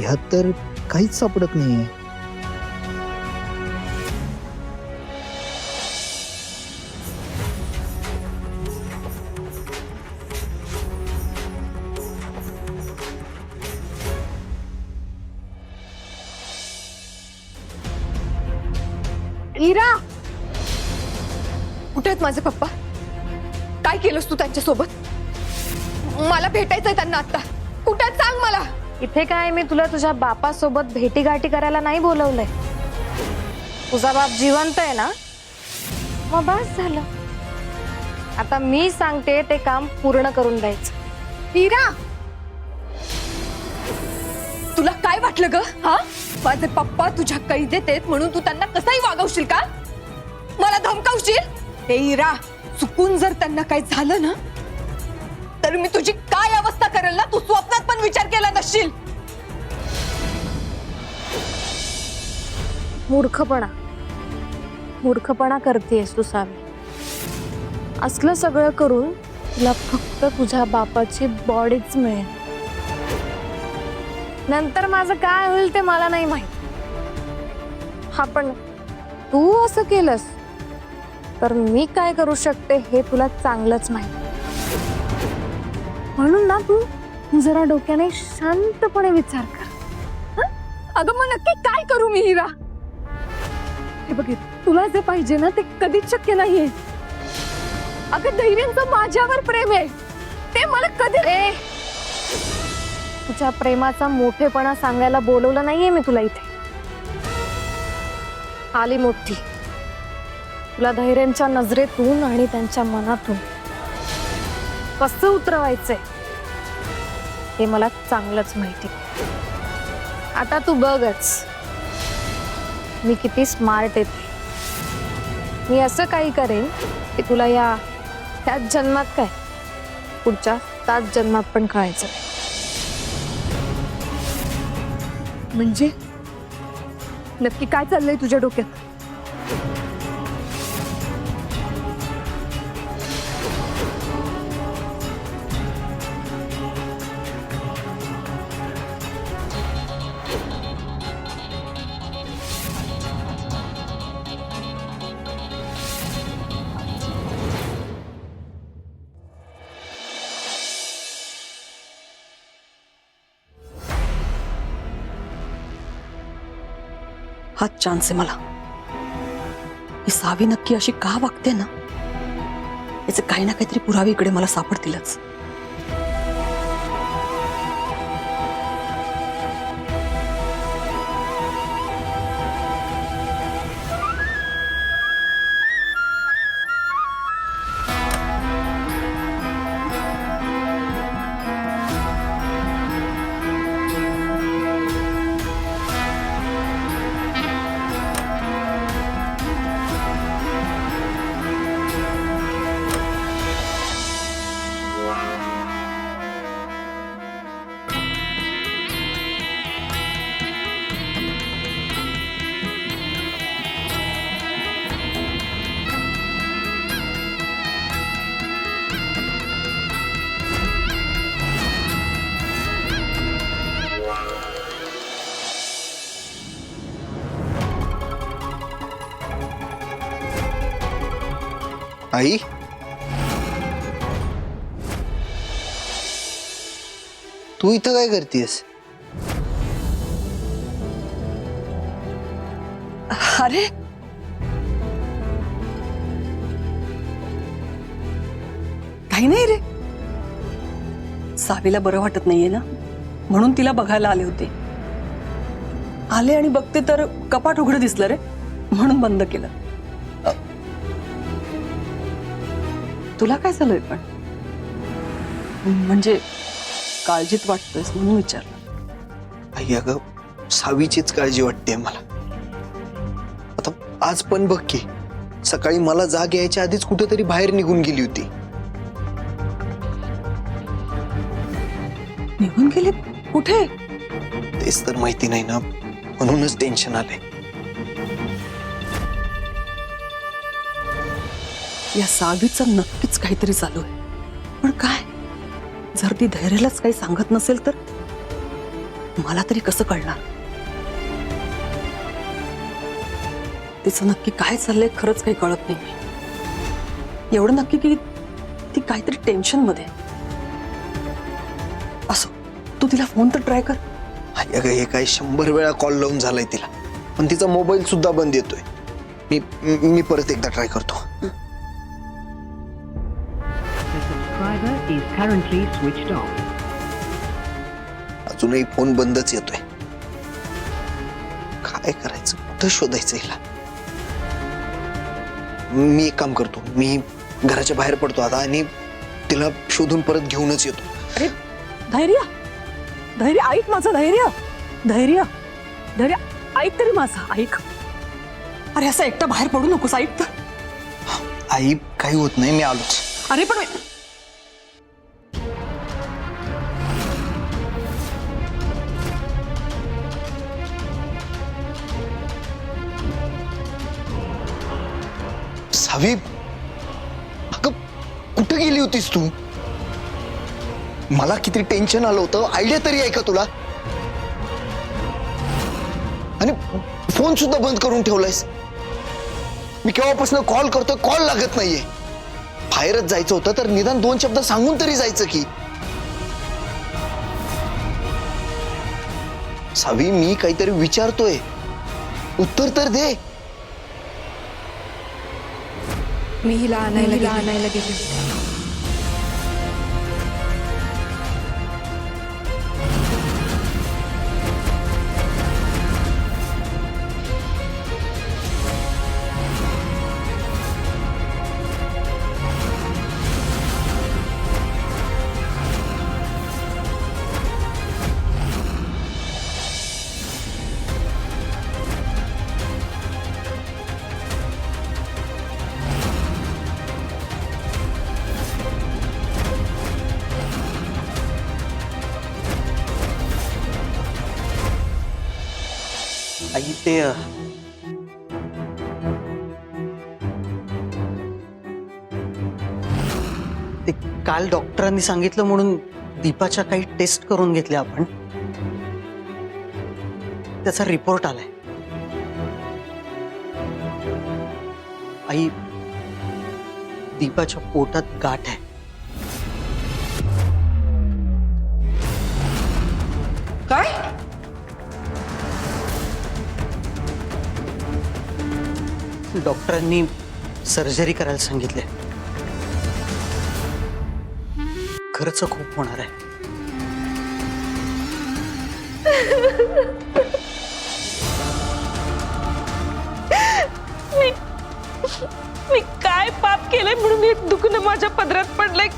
ह्यात तर काहीच सापडत नाहीये. इरा, कुठे आहेत माझे पप्पा? काय केलंस तू त्यांच्यासोबत? मला भेटायचंय त्यांना आता. कुठे आहेत सांग मला. इथे काय मी तुला तुझ्या बापासोबत भेटीगाठी करायला नाही बोलवलंय. तुझा बाप जिवंत आहे ना, मग बस झालं. आता मी सांगते ते काम पूर्ण करून द्यायचं. इरा, तुला काय वाटलं ग? हा, माझे पप्पा तुझ्या कैदेत आहेत म्हणून तू त्यांना कसंही वागवशील का? मला धमकावशील? हे इरा, चुकून जर त्यांना काही झालं ना तर मी तुझी काय अवस्था करेल ना, तू स्वप्नात पण विचार केला नसशील. मूर्खपणा करतेस तू सावी. असलं सगळं करून तुला फक्त तुझ्या बापाची बॉडीच मिळेल. नंतर माझं काय होईल ते मला नाही माहित. हा, पण तू असं केलंस तर मी काय करू शकते हे तुला चांगलंच माहित. म्हणून ना तू जरा डोक्याने शांतपणे विचार कर. अगं मग नक्की काय करू मी हिरा? हे बघ, तुला जे पाहिजे ना ते कधीच शक्य नाहीये. अगं धैर्यांचं माझ्यावर प्रेम आहे, ते मला कधी. तुझ्या प्रेमाचा मोठेपणा सांगायला बोलवलं नाहीये मी तुला इथे. आली मोठी. तुला धैर्यांच्या नजरेतून आणि त्यांच्या मनातून कसं उतरवायचंय हे मला चांगलंच माहिती. आता तू बघच मी किती स्मार्ट आहे. मी असं काही करेन की तुला त्याच जन्मात काय पुढच्या 7 जन्मात पण कळायचं. म्हणजे नक्की काय चाललंय तुझ्या डोक्यात? हा चान्स आहे मला. ही सावी नक्की अशी का वागते ना, याचे काही ना काहीतरी पुरावे इकडे मला सापडतीलच. आई, तू इथं काय करतेस? अरे काही नाही रे, सावीला बरं वाटत नाहीये ना, म्हणून तिला बघायला आले होते. आले आणि बघते तर कपाट उघडं दिसलं रे, म्हणून बंद केलं. तुला काय झालंय पण? म्हणजे काळजीत वाटतोयस म्हणून विचारलं. आई, अगं सावीचीच काळजी वाटते मला. आता आज पण बघ की, सकाळी मला जाग यायच्या आधीच कुठेतरी बाहेर निघून गेली होती. निघून गेले? कुठे? तेच तर माहिती नाही ना, म्हणूनच टेन्शन आलंय. या सावीचं नक्कीच काहीतरी चालू आहे, पण काय? जर ती धैर्यालाच काही सांगत नसेल तर? मला तरी कसं कळणार तिचं नक्की काय चाललंय खरंच काही कळत नाही. एवढं नक्की की ती काहीतरी टेन्शन मध्ये आहे. असो तू तिला फोन तर ट्राय कर. अगं हे काय 100 वेळा कॉल लावून झालाय तिला, पण तिचा मोबाईल सुद्धा बंद येतोय. मी परत एकदा ट्राय करतो. The subscriber is currently switched off. अजूनही फोन बंदच येतोय. काय करायचं, कुठं शोधायचं हिला? मी एक काम करतो, मी घराच्या बाहेर पडतो आता आणि तिला शोधून परत घेऊनच येतो. अरे धैर्य धैर्य ऐक माझं. धैर्य धैर्य धैर्य ऐक तरी माझं ऐक. अरे असं एकटा बाहेर पडू नकोस. ऐक तर. आई काही होत नाही, मी आलोच. अरे पण सावी, अगं कुठं गेली होतीस तू? मला किती टेन्शन आलं होतं. आयडिया तरी आहे का तुला? आणि फोन सुद्धा बंद करून ठेवलायस. मी केव्हापासून कॉल करतोय, कॉल लागत नाहीये. बाहेरच जायचं होतं तर निदान 2 शब्द सांगून तरी जायचं की. सावी, मी काहीतरी विचारतोय, उत्तर तर दे. मी हिला आणायला गेले. आई ते काल डॉक्टरांनी सांगितलं म्हणून दीपाच्या काही टेस्ट करून घेतल्या आपण. त्याचा रिपोर्ट आलाय. आई, दीपाच्या पोटात गाठ आहे. काय? डॉक्टरांनी सर्जरी करायला सांगितले. खर्च खूप होणार आहे. मी काय पाप केलंय म्हणून हे दुखणं माझ्या पदरात पडलंय.